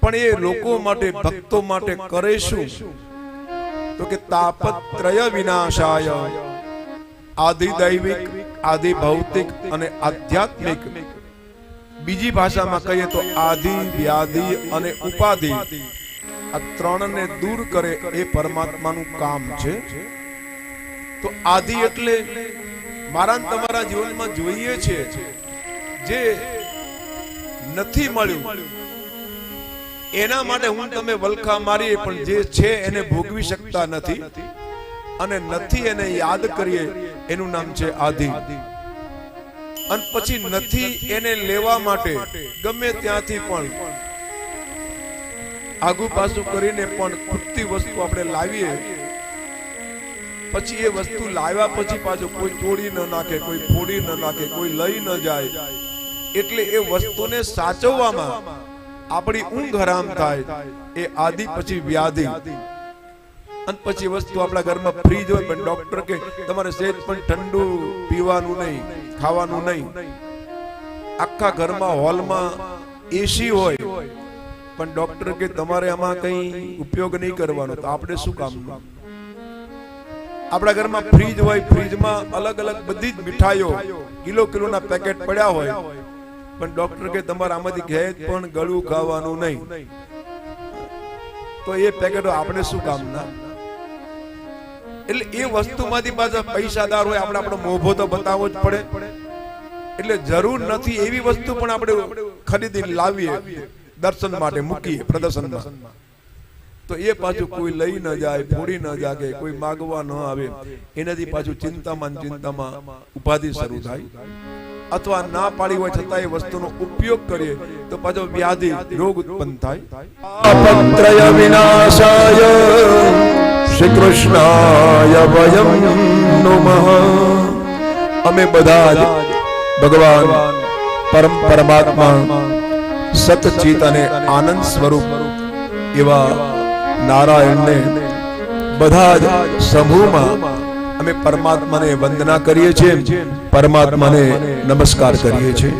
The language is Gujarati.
પણ એ લોકો માટે, ભક્તો માટે કરે શું? તો કે તાપત્રય વિનાશાય, આદિ દૈવિક, આદિ ભૌતિક અને આધ્યાત્મિક, બીજી ભાષામાં કહીએ તો આદિ, વ્યાધિ અને ઉપાધિ, આ ત્રણને દૂર કરે એ પરમાત્માનું કામ છે. તો આદિ એટલે મારા તમારા જીવનમાં જોઈએ છે જે નથી મળ્યું એના માટે હું તમે વલખા મારીએ, પણ જે છે એને ભોગવી શકતા નથી અને નથી એને યાદ કરીએ, એનું નામ છે આદિ. અને પછી નથી એને લેવા માટે ગમે ત્યાંથી પણ આગુ પાછું કરીને પણ ખૂટતી વસ્તુ આપણે લાવીએ, પછી એ વસ્તુ લાવ્યા પછી પાછું કોઈ તોડી ન નાખે, કોઈ ફોડી ન નાખે, કોઈ લઈ ન જાય, એટલે એ વસ્તુને સાચવવામાં આપણી ઊંઘ હરામ થાય. એ આદિ, પછી વ્યાધિ, અને પછી વસ્તુ આપણા ઘરમાં ફ્રીજ હોય પણ ડોક્ટર કે તમારે સહેજ પણ ઠંડુ પીવાનું નહીં, ખાવાનું નહીં. આખા ઘરમાં હોલમાં એસી હોય પણ ડોક્ટર કે તમારે આમાં કઈ ઉપયોગ નહીં કરવાનો, તો આપણે શું કામનું? આપણા ઘરમાં ફ્રીજ હોય, ફ્રીજમાં અલગ અલગ બધી જ મીઠાઈઓ કિલોના પેકેટ પડ્યા હોય પણ ડોક્ટર કે તમારે આમાંથી ઘેજ પણ ગળું ખાવાનું નહીં, તો એ પેકેટો આપણે શું કામના? એટલે એ વસ્તુમાંથી પાછા પૈસાદાર હોય, આપણે આપણો મોભો તો બતાવવો જ પડે. એટલે જરૂર નથી એવી વસ્તુ પણ આપણે ખરીદી લાવીએ, દર્શન માટે મૂકીએ પ્રદર્શનમાં, તો એ પાછું કોઈ લઈ ન જાય, ફોડી ન જાય, કોઈ માગવા ન આવે, એનાથી પાછું ચિંતામાં ઉપાધિ શરૂ થાય. અથવા ના પાડી હોય છતાં એ વસ્તુનો ઉપયોગ કરીએ તો પાછો વ્યાધિ, રોગ ઉત્પન્ન થાય. તાપત્રય વિનાશાય શ્રી કૃષ્ણાય વયમ નમઃ. અમે બધા જ ભગવાન પરમાત્મા સતચિત અને આનંદ સ્વરૂપ એવા નારાયણને બધા જ સમૂહમાં અમે પરમાત્માને વંદના કરીએ છીએ, પરમાત્માને નમસ્કાર કરીએ છીએ.